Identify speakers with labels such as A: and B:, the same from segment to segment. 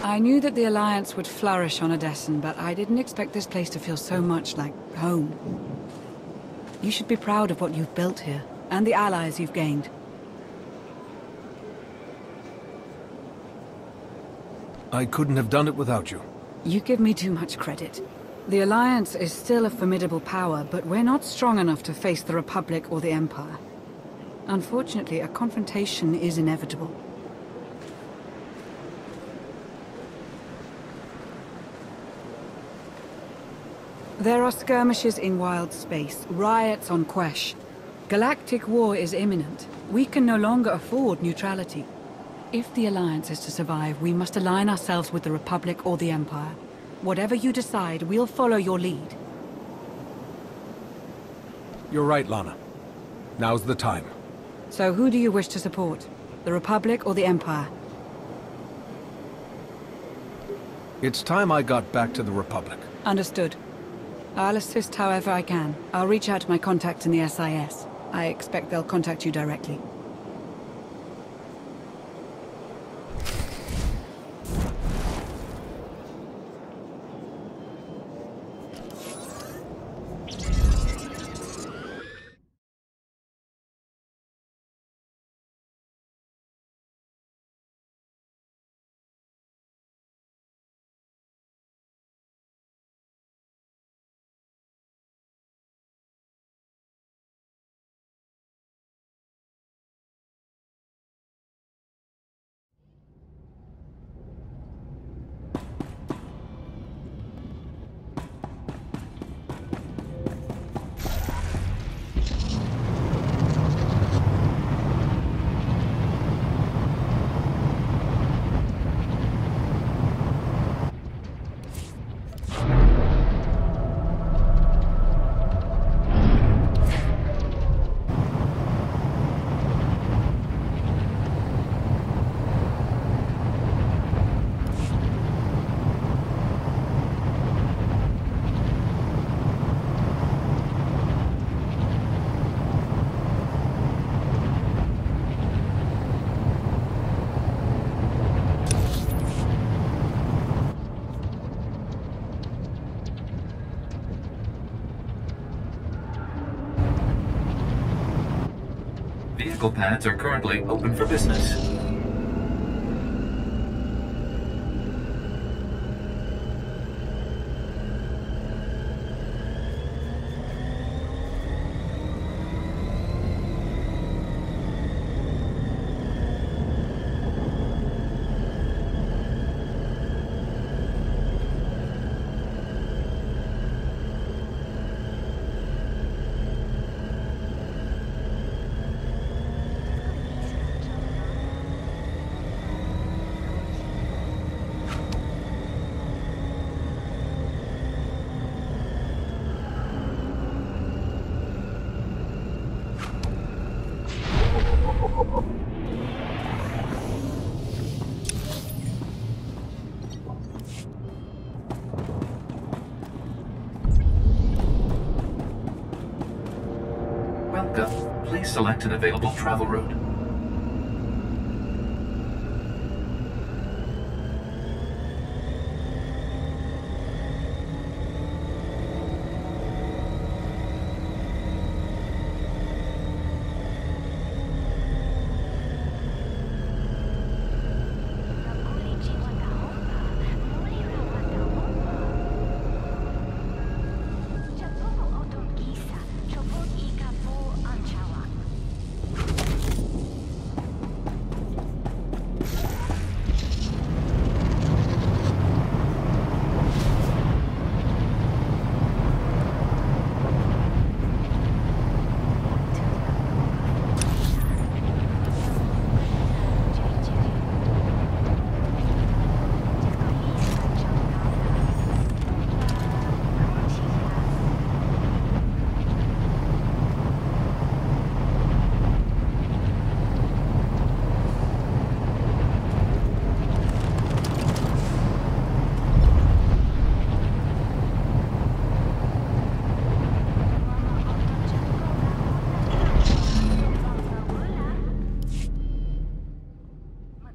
A: I knew that the Alliance would flourish on Odessen, but I didn't expect this place to feel so much like home. You should be proud of what you've built here, and the allies you've gained.
B: I couldn't have done it without you.
A: You give me too much credit. The Alliance is still a formidable power, but we're not strong enough to face the Republic or the Empire. Unfortunately, a confrontation is inevitable. There are skirmishes in wild space, riots on Quesh. Galactic war is imminent. We can no longer afford neutrality. If the Alliance is to survive, we must align ourselves with the Republic or the Empire. Whatever you decide, we'll follow your lead.
B: You're right, Lana. Now's the time.
A: So who do you wish to support? The Republic or the Empire?
B: It's time I got back to the Republic.
A: Understood. I'll assist however I can. I'll reach out to my contacts in the SIS. I expect they'll contact you directly.
C: Vehicle pads are currently open for business. Welcome. Please select an available travel route.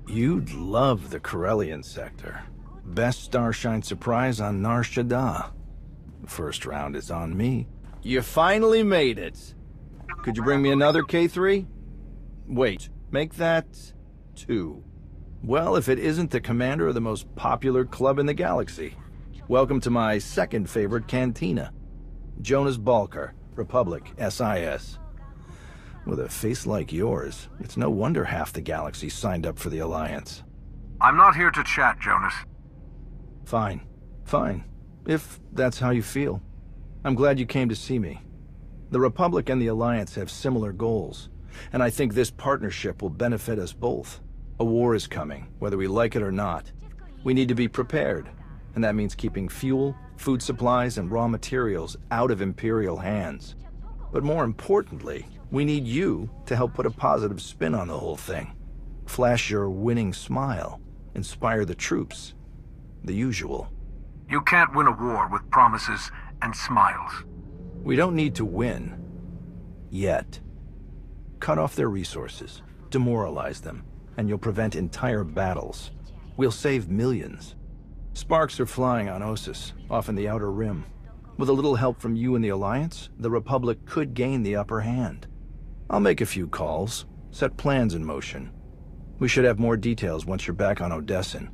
D: You'd love the Corellian sector. Best Starshine surprise on Nar Shaddaa. The first round is on me. You finally made it. Could you bring me another K3? Wait, make that 2. Well, if it isn't the commander of the most popular club in the galaxy. Welcome to my second favorite cantina. Jonas Balker, Republic, SIS. With a face like yours, it's no wonder half the galaxy signed up for the Alliance.
B: I'm not here to chat, Jonas.
D: Fine. Fine. If that's how you feel. I'm glad you came to see me. The Republic and the Alliance have similar goals, and I think this partnership will benefit us both. A war is coming, whether we like it or not. We need to be prepared, and that means keeping fuel, food supplies, and raw materials out of Imperial hands. But more importantly, we need you to help put a positive spin on the whole thing. Flash your winning smile, inspire the troops. The usual.
B: You can't win a war with promises and smiles.
D: We don't need to win. Yet. Cut off their resources, demoralize them, and you'll prevent entire battles. We'll save millions. Sparks are flying on Osus, off in the Outer Rim. With a little help from you and the Alliance, the Republic could gain the upper hand. I'll make a few calls, set plans in motion. We should have more details once you're back on Odessin.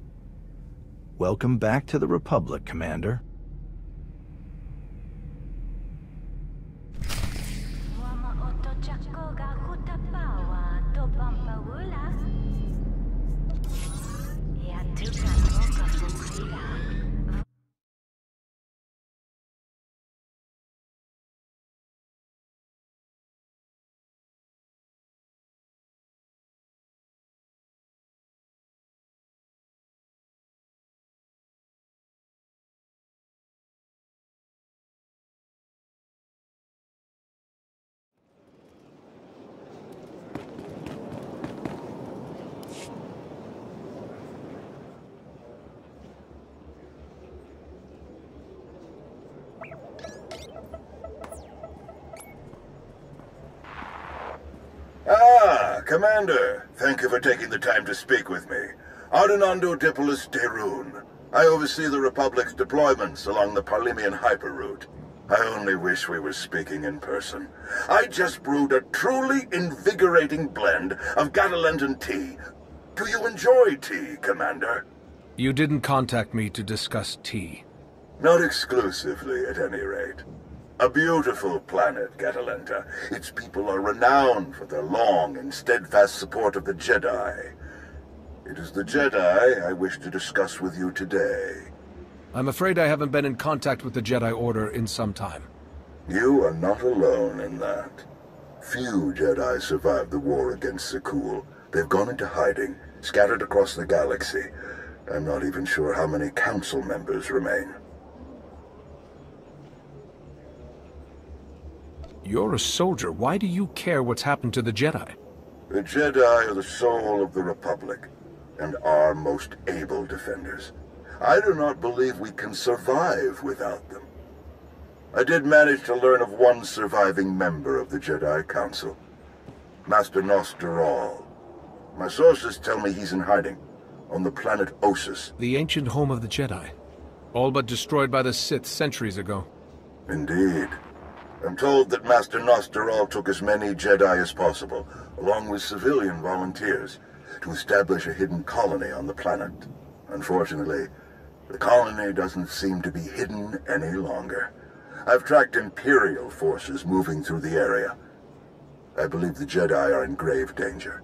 D: Welcome back to the Republic, Commander.
E: Commander, thank you for taking the time to speak with me. Ardinando Dipolis Derun. I oversee the Republic's deployments along the Parlemian hyperroute. I only wish we were speaking in person. I just brewed a truly invigorating blend of Catalentan tea. Do you enjoy tea, Commander?
B: You didn't contact me to discuss tea.
E: Not exclusively, at any rate. A beautiful planet, Catalenta. Its people are renowned for their long and steadfast support of the Jedi. It is the Jedi I wish to discuss with you today.
B: I'm afraid I haven't been in contact with the Jedi Order in some time.
E: You are not alone in that. Few Jedi survived the war against Zakul. They've gone into hiding, scattered across the galaxy. I'm not even sure how many council members remain.
B: You're a soldier. Why do you care what's happened to the Jedi?
E: The Jedi are the soul of the Republic, and our most able defenders. I do not believe we can survive without them. I did manage to learn of one surviving member of the Jedi Council, Master Nosteral. My sources tell me he's in hiding, on the planet Osus.
B: The ancient home of the Jedi. All but destroyed by the Sith centuries ago.
E: Indeed. I'm told that Master Nosteral took as many Jedi as possible, along with civilian volunteers, to establish a hidden colony on the planet. Unfortunately, the colony doesn't seem to be hidden any longer. I've tracked Imperial forces moving through the area. I believe the Jedi are in grave danger.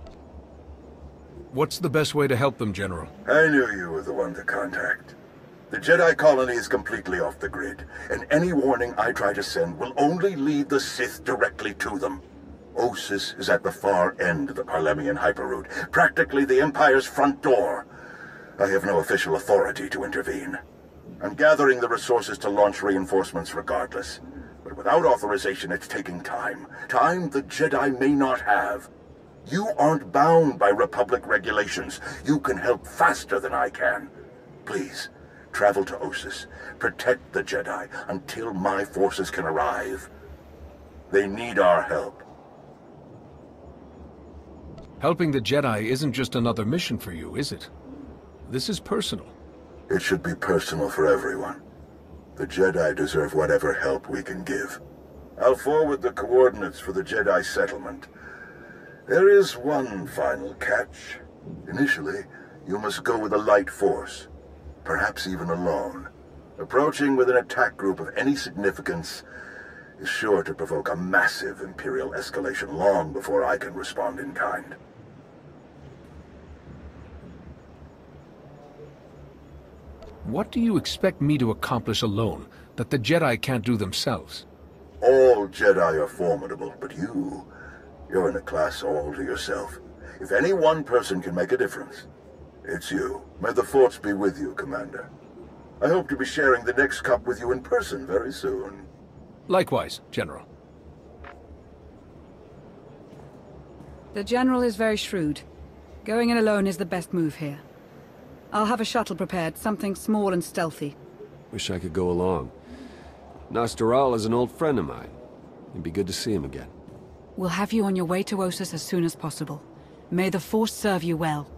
B: What's the best way to help them, General?
E: I knew you were the one to contact. The Jedi colony is completely off the grid, and any warning I try to send will only lead the Sith directly to them. Osus is at the far end of the Parlemian hyperroute, practically the Empire's front door. I have no official authority to intervene. I'm gathering the resources to launch reinforcements regardless. But without authorization, it's taking time. Time the Jedi may not have. You aren't bound by Republic regulations. You can help faster than I can. Please, travel to Osus. Protect the Jedi until my forces can arrive. They need our help.
B: Helping the Jedi isn't just another mission for you, is it? This is personal.
E: It should be personal for everyone. The Jedi deserve whatever help we can give. I'll forward the coordinates for the Jedi settlement. There is one final catch. Initially, you must go with a light force, perhaps even alone. Approaching with an attack group of any significance is sure to provoke a massive Imperial escalation long before I can respond in kind.
B: What do you expect me to accomplish alone that the Jedi can't do themselves?
E: All Jedi are formidable, but you're in a class all to yourself. If any one person can make a difference, it's you. May the Force be with you, Commander. I hope to be sharing the next cup with you in person very soon.
B: Likewise, General.
A: The General is very shrewd. Going in alone is the best move here. I'll have a shuttle prepared, something small and stealthy.
F: Wish I could go along. Nostoral is an old friend of mine. It'd be good to see him again.
A: We'll have you on your way to Asus as soon as possible. May the Force serve you well.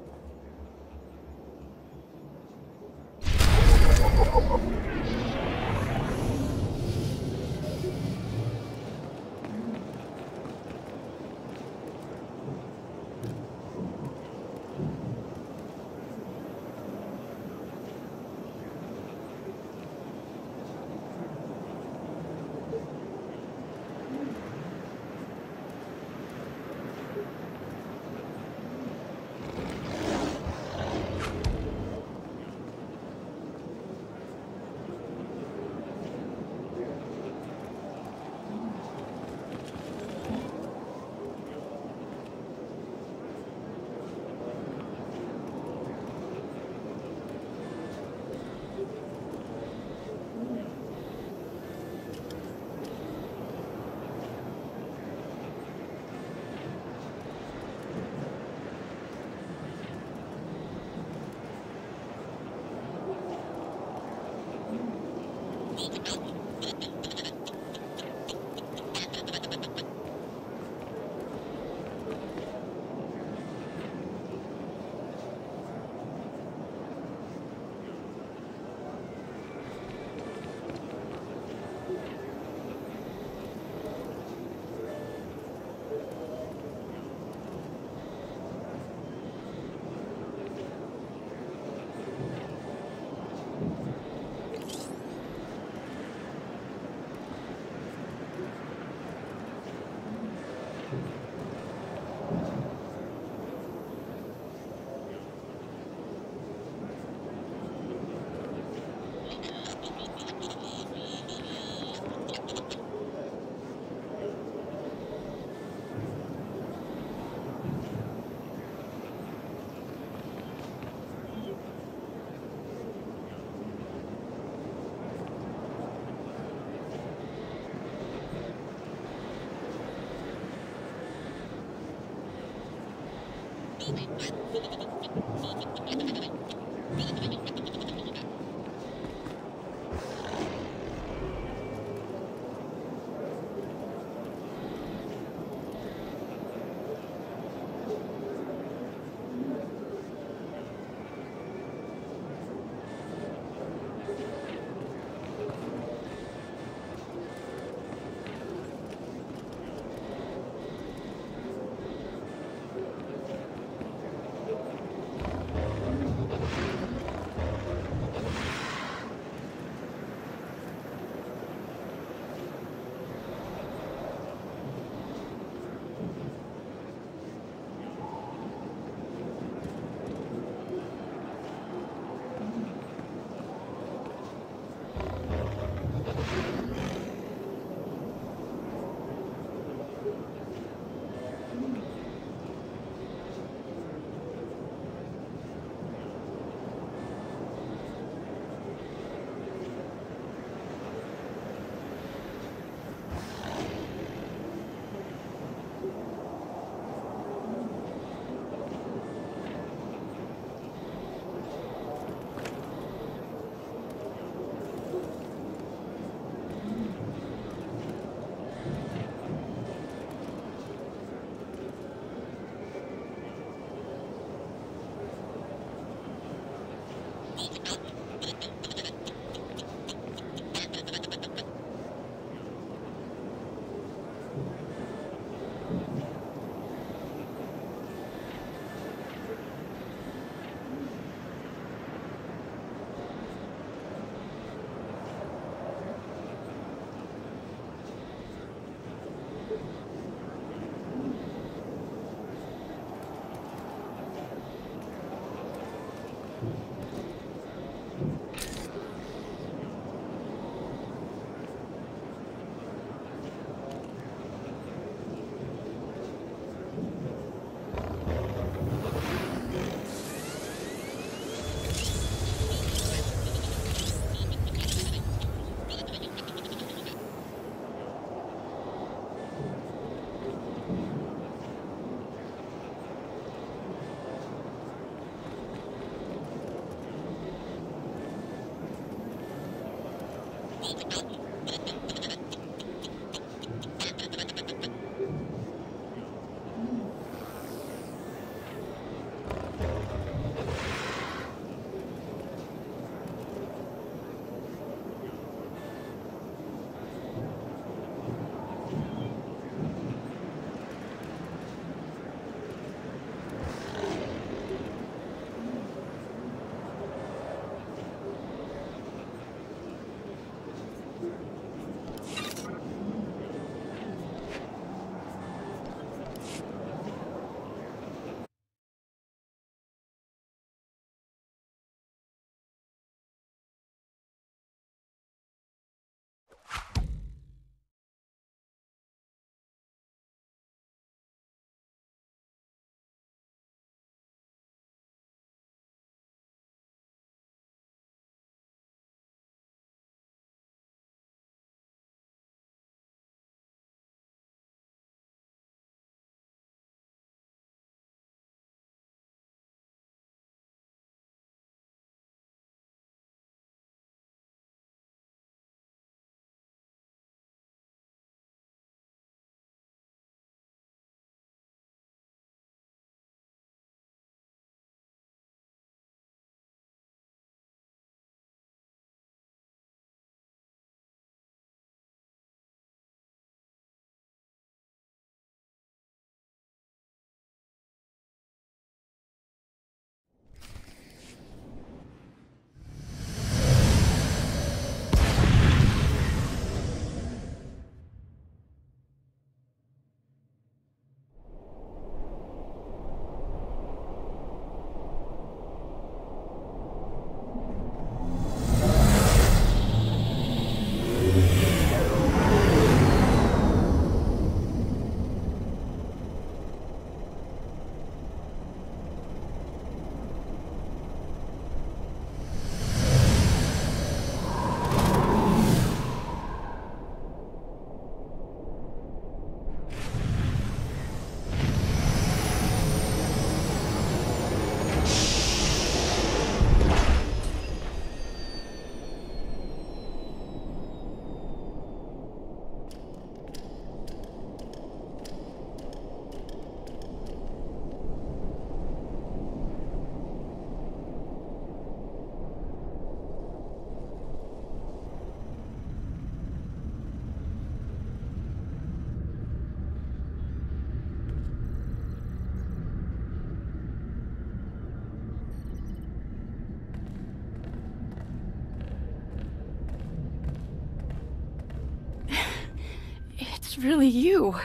G: It's really you.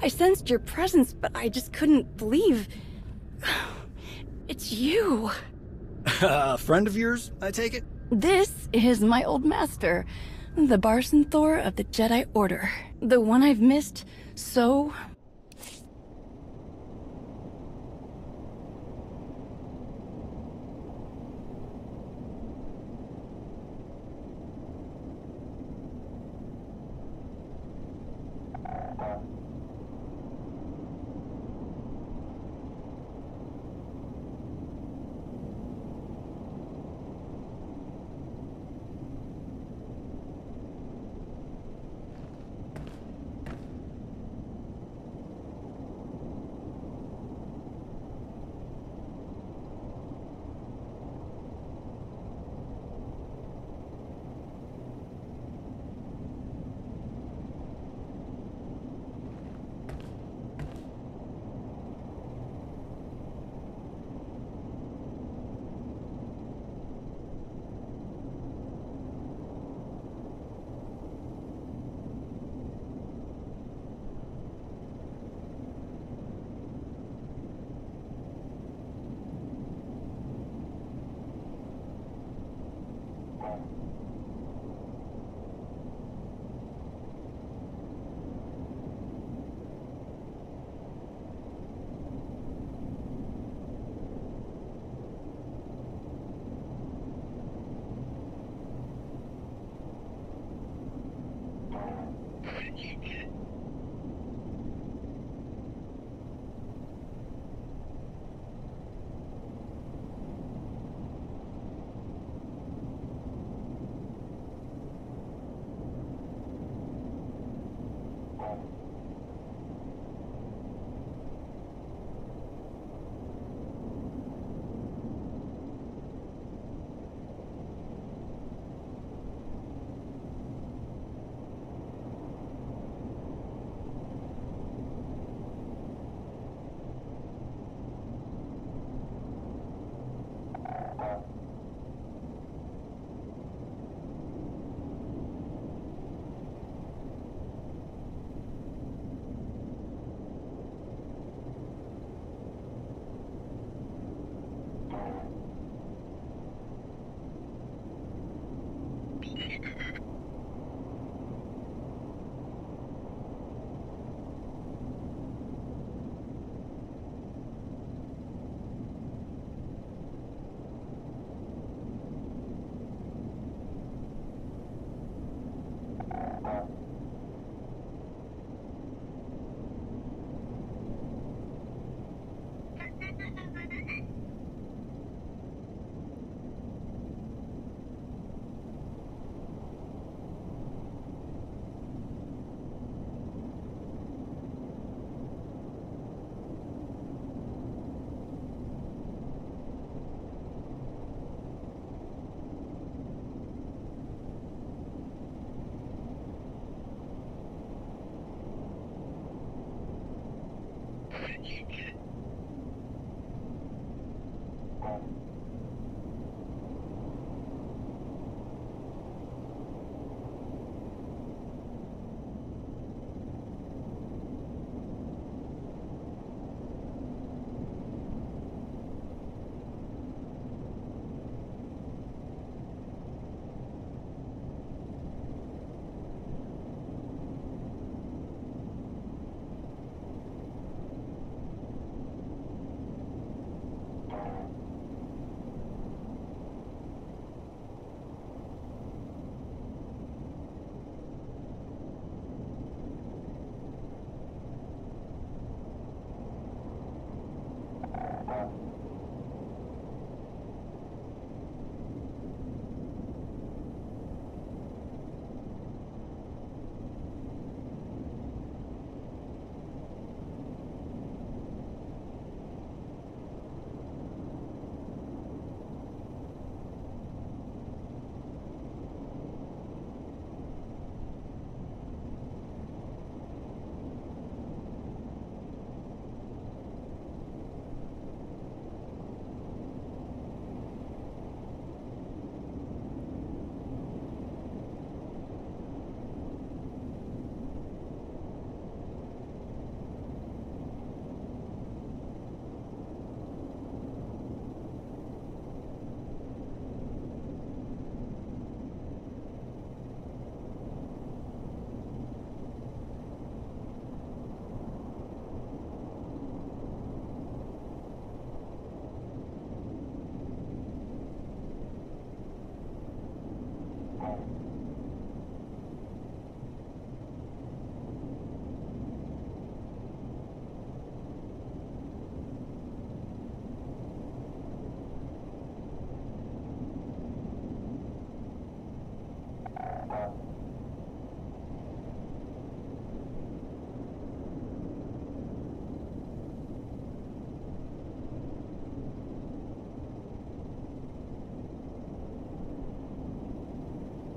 G: I sensed your presence, but I just couldn't believe... It's you.
H: A friend of yours, I take it?
G: This is my old master, the SWTOR of the Jedi Order. The one I've missed so...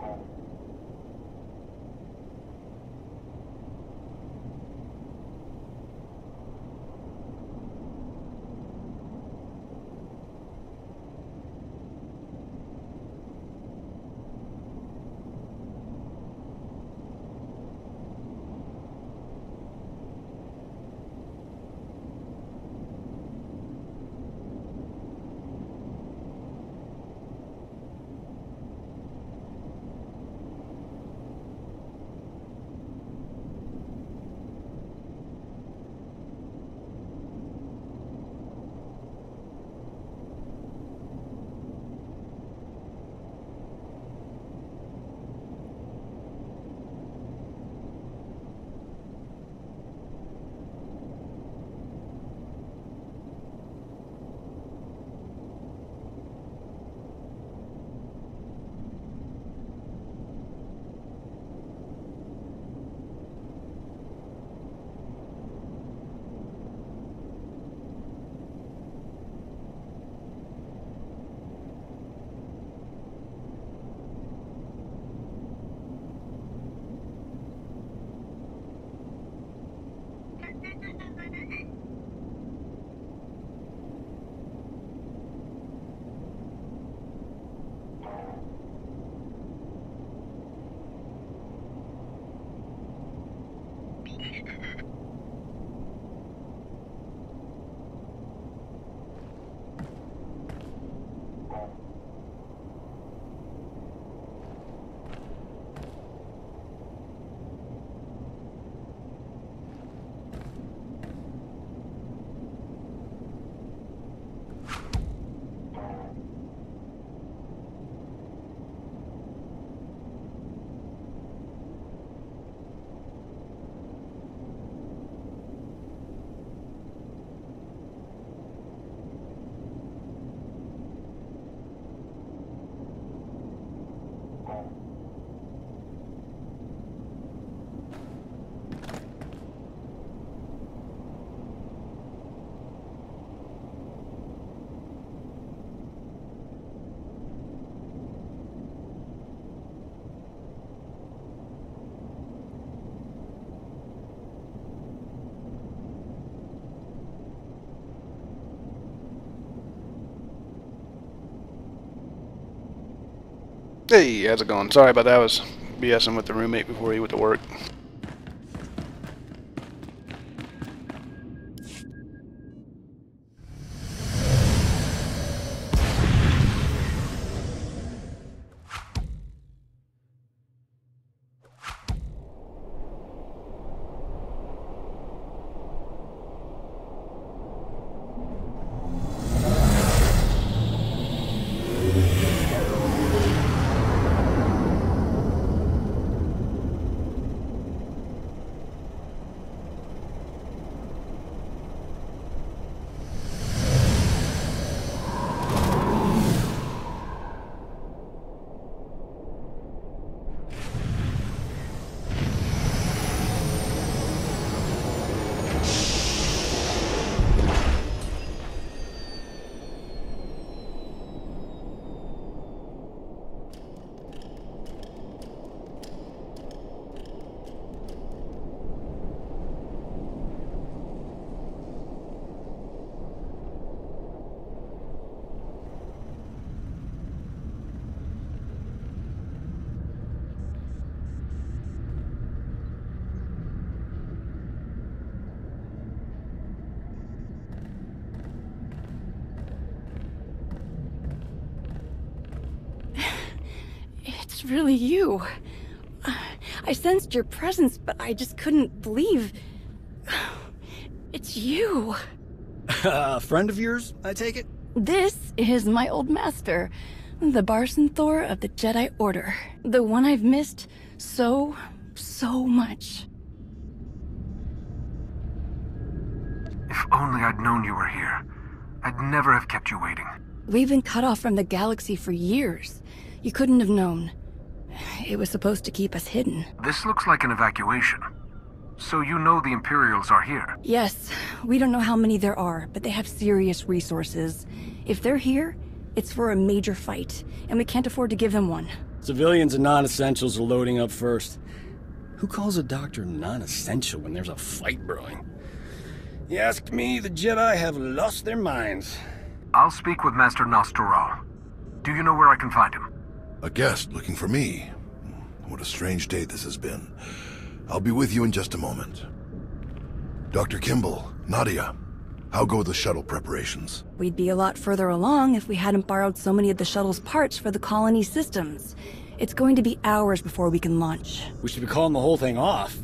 E: Thank
I: Hey, how's it going? Sorry about that. I was BSing with the roommate before he went to work.
G: It's really you. I sensed your presence, but I just couldn't believe... It's you.
H: A friend of yours, I take it?
G: This is my old master, the SWTOR of the Jedi Order. The one I've missed so much.
B: If only I'd known you were here. I'd never have kept you waiting.
G: We've been cut off from the galaxy for years. You couldn't have known. It was supposed to keep us hidden.
B: This looks like an evacuation. So you know the Imperials are here?
G: Yes, we don't know how many there are, but they have serious resources. If they're here, it's for a major fight, and we can't afford to give them one.
H: Civilians and non-essentials are loading up first. Who calls a doctor non-essential when there's a fight brewing? You ask me, the Jedi have lost their minds.
B: I'll speak with Master Nostoral. Do you know where I can find him?
J: A guest looking for me. What a strange day this has been. I'll be with you in just a moment. Dr. Kimball, Nadia, how go the shuttle preparations?
G: We'd be a lot further along if we hadn't borrowed so many of the shuttle's parts for the colony systems. It's going to be hours before we can launch.
H: We should be calling the whole thing off.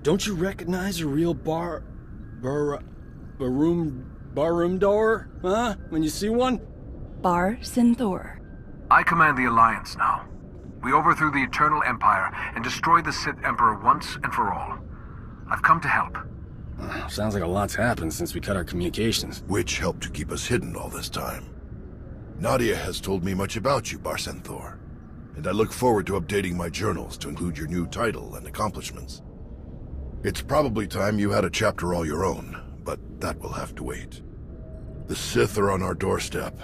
H: Don't you recognize a real barroom door, huh? When you see one?
G: SWTOR.
B: I command the Alliance now. We overthrew the Eternal Empire and destroyed the Sith Emperor once and for all. I've come to help.
H: Sounds like a lot's happened since we cut our communications.
J: Which helped to keep us hidden all this time. Nadia has told me much about you, SWTOR, and I look forward to updating my journals to include your new title and accomplishments. It's probably time you had a chapter all your own, but that will have to wait. The Sith are on our doorstep.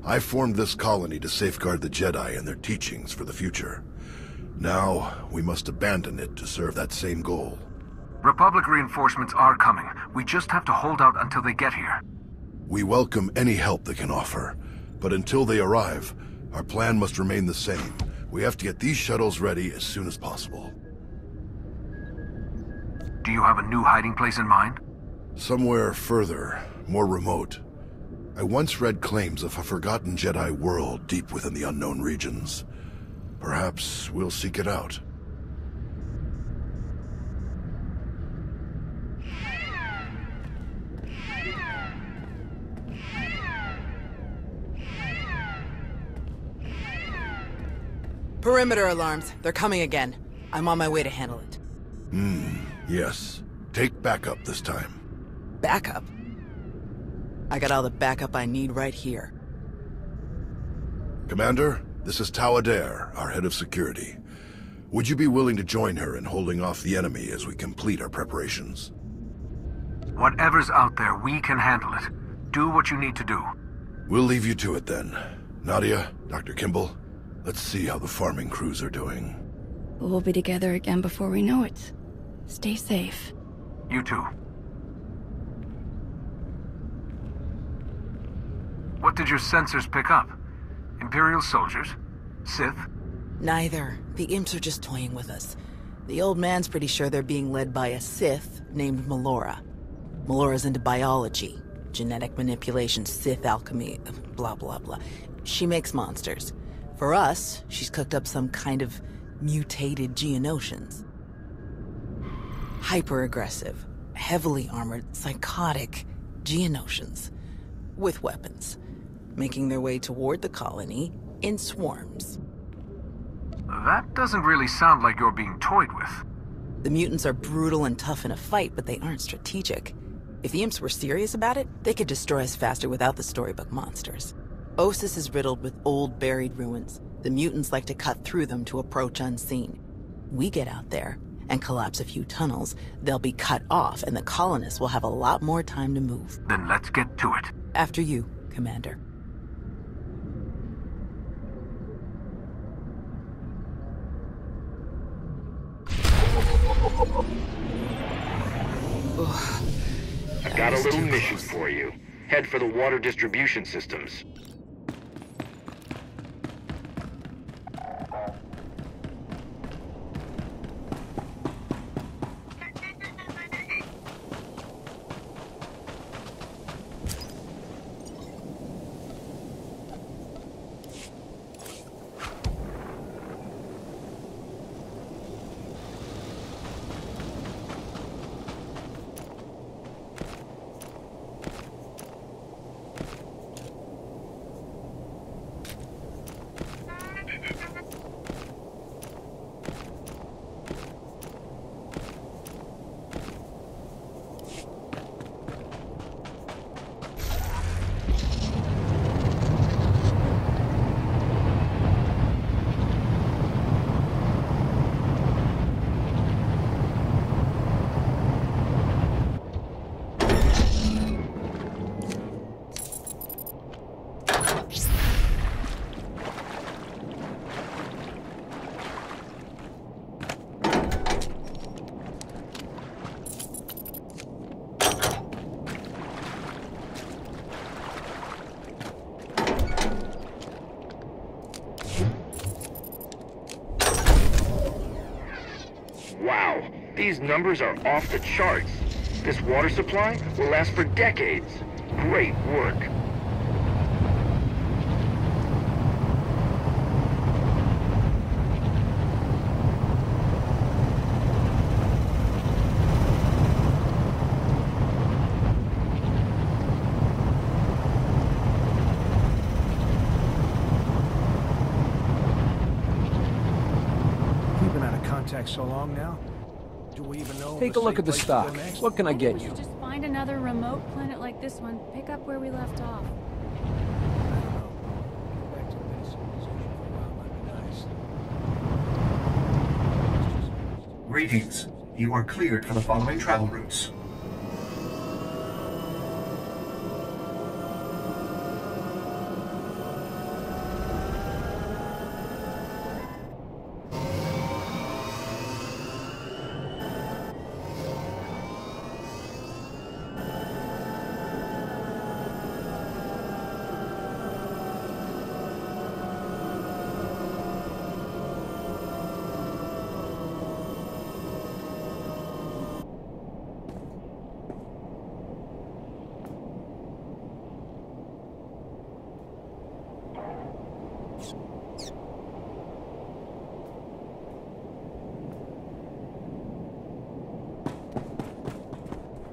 J: I formed this colony to safeguard the Jedi and their teachings for the future. Now, we must abandon it to serve that same goal.
B: Republic reinforcements are coming. We just have to hold out until they get here.
J: We welcome any help they can offer, but until they arrive, our plan must remain the same. We have to get these shuttles ready as soon as possible.
B: Do you have a new hiding place in mind?
J: Somewhere further, more remote. I once read claims of a forgotten Jedi world deep within the unknown regions. Perhaps we'll seek it out.
K: Perimeter alarms. They're coming again. I'm on my way to handle it.
J: Yes. Take backup this time.
K: Backup? I got all the backup I need right here.
J: Commander, this is Tau Adair, our head of security. Would you be willing to join her in holding off the enemy as we complete our preparations?
B: Whatever's out there, we can handle it. Do what you need to do.
J: We'll leave you to it then. Nadia, Dr. Kimball, let's see how the farming crews are doing.
G: We'll be together again before we know it. Stay safe.
B: You too. What did your sensors pick up? Imperial soldiers? Sith?
K: Neither. The imps are just toying with us. The old man's pretty sure they're being led by a Sith named Melora. Melora's into biology, genetic manipulation, Sith alchemy, blah blah blah. She makes monsters. For us, she's cooked up some kind of mutated Geonosians. Hyper-aggressive, heavily armored, psychotic Geonosians. With weapons. Making their way toward the colony in swarms.
B: That doesn't really sound like you're being toyed with.
K: The mutants are brutal and tough in a fight, but they aren't strategic. If the imps were serious about it, they could destroy us faster without the storybook monsters. Osis is riddled with old buried ruins. The mutants like to cut through them to approach unseen. We get out there and collapse a few tunnels, they'll be cut off and the colonists will have a lot more time to move.
B: Then let's get to it.
K: After you, Commander.
L: I've got a little mission for you. Head for the water distribution systems. Wow, these numbers are off the charts. This water supply will last for decades. Great work.
M: So long now? Do we even know?
D: Take a look at the stock. What can I get you?
N: Just find another remote planet like this one. Pick up where we left off.
O: Greetings. You are cleared for the following travel routes.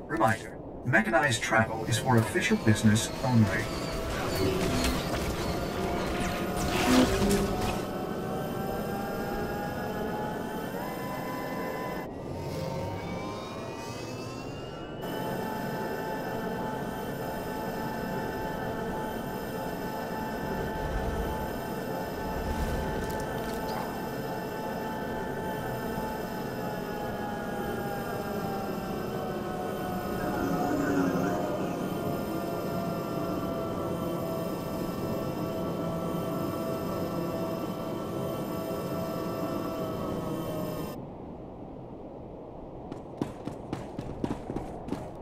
O: Reminder, mechanized travel is for official business only.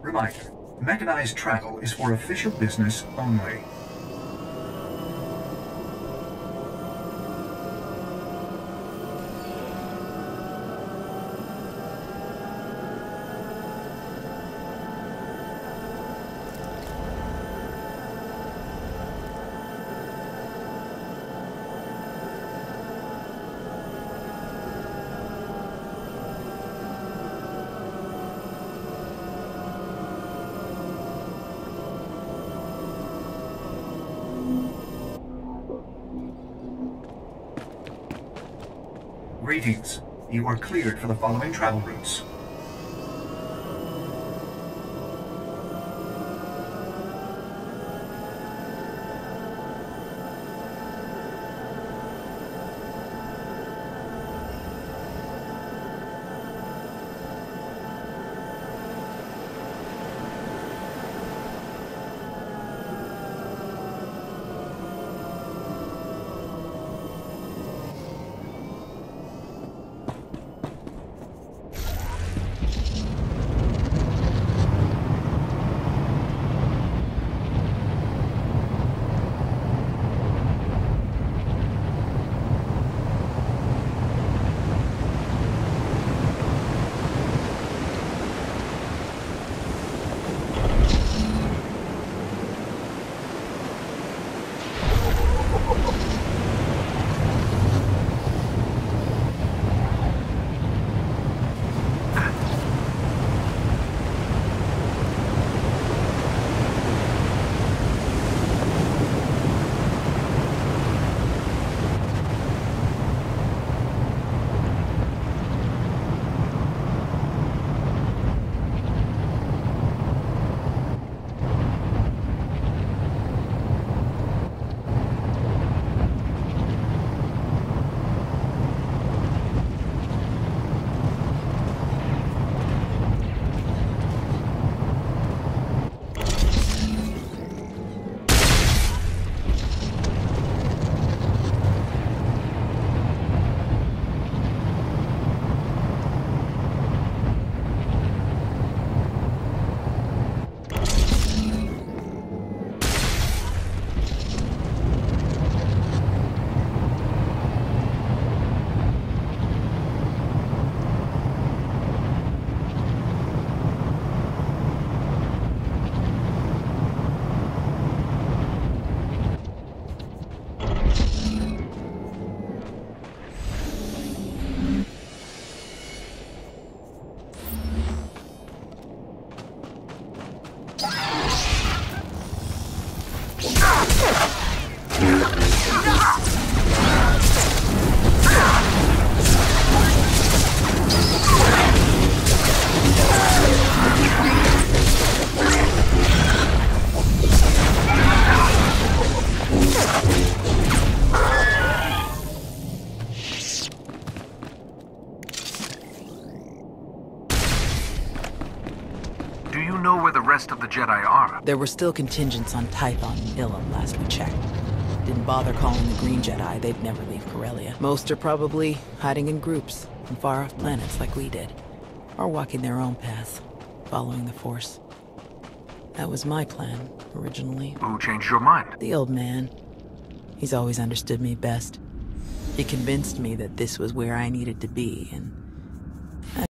O: Reminder, mechanized travel is for official business only. Greetings. You are cleared for the following travel routes.
B: Rest of the Jedi are.
K: There were still contingents on Tython and Ilum last we checked. Didn't bother calling the Green Jedi, they'd never leave Corellia. Most are probably hiding in groups on far-off planets like we did. Or walking their own path, following the Force. That was my plan, originally.
B: Who changed your mind?
K: The old man. He's always understood me best. He convinced me that this was where I needed to be, and